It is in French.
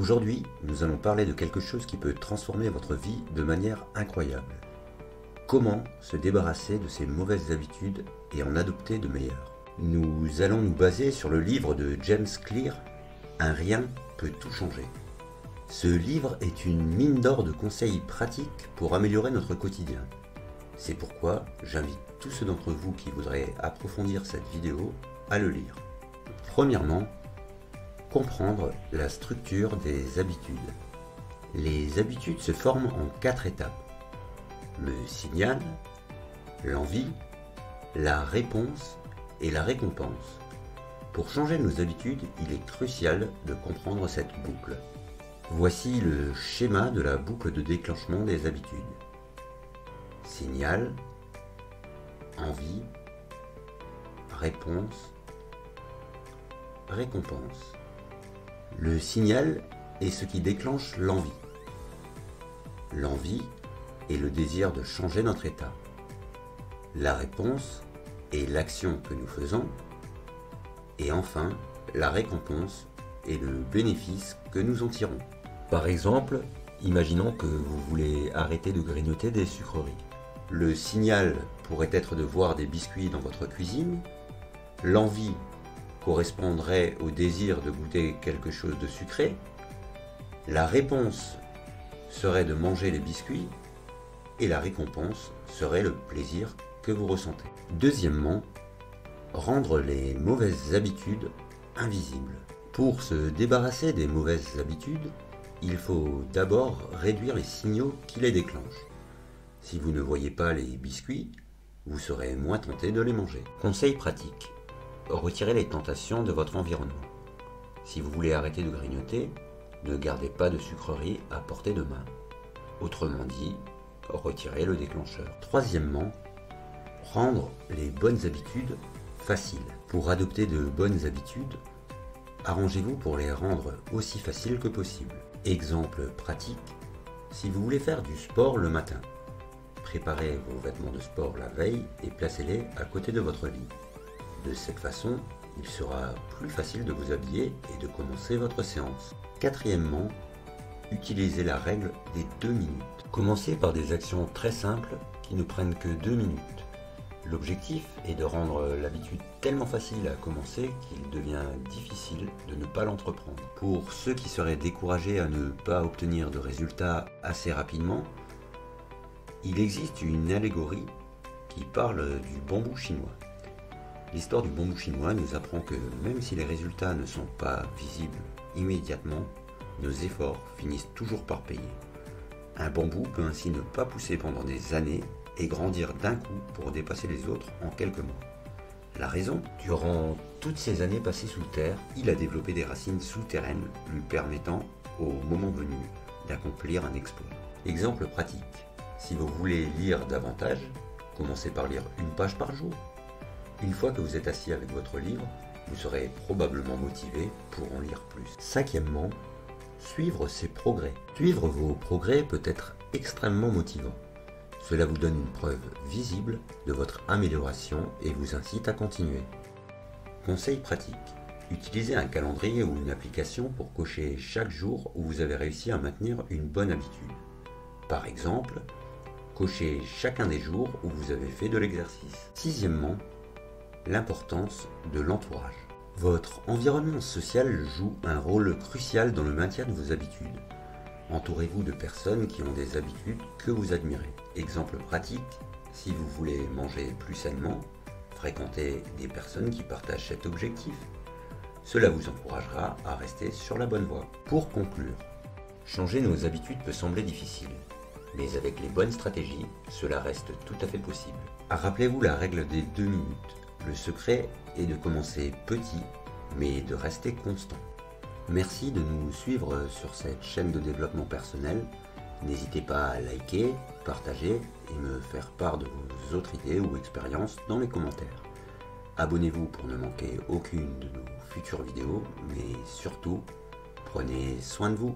Aujourd'hui, nous allons parler de quelque chose qui peut transformer votre vie de manière incroyable. Comment se débarrasser de ces mauvaises habitudes et en adopter de meilleures? Nous allons nous baser sur le livre de James Clear, Un rien peut tout changer. Ce livre est une mine d'or de conseils pratiques pour améliorer notre quotidien. C'est pourquoi j'invite tous ceux d'entre vous qui voudraient approfondir cette vidéo à le lire. Premièrement, comprendre la structure des habitudes. Les habitudes se forment en 4 étapes. Le signal, l'envie, la réponse et la récompense. Pour changer nos habitudes, il est crucial de comprendre cette boucle. Voici le schéma de la boucle de déclenchement des habitudes. Signal, envie, réponse, récompense. Le signal est ce qui déclenche l'envie. L'envie est le désir de changer notre état. La réponse est l'action que nous faisons. Et enfin, la récompense est le bénéfice que nous en tirons. Par exemple, imaginons que vous voulez arrêter de grignoter des sucreries. Le signal pourrait être de voir des biscuits dans votre cuisine. L'envie correspondrait au désir de goûter quelque chose de sucré. La réponse serait de manger les biscuits et la récompense serait le plaisir que vous ressentez. Deuxièmement, rendre les mauvaises habitudes invisibles. Pour se débarrasser des mauvaises habitudes, il faut d'abord réduire les signaux qui les déclenchent. Si vous ne voyez pas les biscuits, vous serez moins tenté de les manger. Conseil pratique. Retirez les tentations de votre environnement. Si vous voulez arrêter de grignoter, ne gardez pas de sucreries à portée de main. Autrement dit, retirez le déclencheur. Troisièmement, rendre les bonnes habitudes faciles. Pour adopter de bonnes habitudes, arrangez-vous pour les rendre aussi faciles que possible. Exemple pratique, si vous voulez faire du sport le matin, préparez vos vêtements de sport la veille et placez-les à côté de votre lit. De cette façon, il sera plus facile de vous habiller et de commencer votre séance. Quatrièmement, utilisez la règle des 2 minutes. Commencez par des actions très simples qui ne prennent que 2 minutes. L'objectif est de rendre l'habitude tellement facile à commencer qu'il devient difficile de ne pas l'entreprendre. Pour ceux qui seraient découragés à ne pas obtenir de résultats assez rapidement, il existe une allégorie qui parle du bambou chinois. L'histoire du bambou chinois nous apprend que même si les résultats ne sont pas visibles immédiatement, nos efforts finissent toujours par payer. Un bambou peut ainsi ne pas pousser pendant des années et grandir d'un coup pour dépasser les autres en quelques mois. La raison, durant toutes ces années passées sous terre, il a développé des racines souterraines lui permettant, au moment venu, d'accomplir un exploit. Exemple pratique, si vous voulez lire davantage, commencez par lire une page par jour. Une fois que vous êtes assis avec votre livre, vous serez probablement motivé pour en lire plus. Cinquièmement, suivre ses progrès. Suivre vos progrès peut être extrêmement motivant. Cela vous donne une preuve visible de votre amélioration et vous incite à continuer. Conseil pratique. Utilisez un calendrier ou une application pour cocher chaque jour où vous avez réussi à maintenir une bonne habitude. Par exemple, cochez chacun des jours où vous avez fait de l'exercice. Sixièmement, l'importance de l'entourage. Votre environnement social joue un rôle crucial dans le maintien de vos habitudes. Entourez-vous de personnes qui ont des habitudes que vous admirez. Exemple pratique, si vous voulez manger plus sainement, fréquentez des personnes qui partagent cet objectif. Cela vous encouragera à rester sur la bonne voie. Pour conclure, changer nos habitudes peut sembler difficile, mais avec les bonnes stratégies, cela reste tout à fait possible. Rappelez-vous la règle des 2 minutes. Le secret est de commencer petit, mais de rester constant. Merci de nous suivre sur cette chaîne de développement personnel. N'hésitez pas à liker, partager et me faire part de vos autres idées ou expériences dans les commentaires. Abonnez-vous pour ne manquer aucune de nos futures vidéos, mais surtout, prenez soin de vous.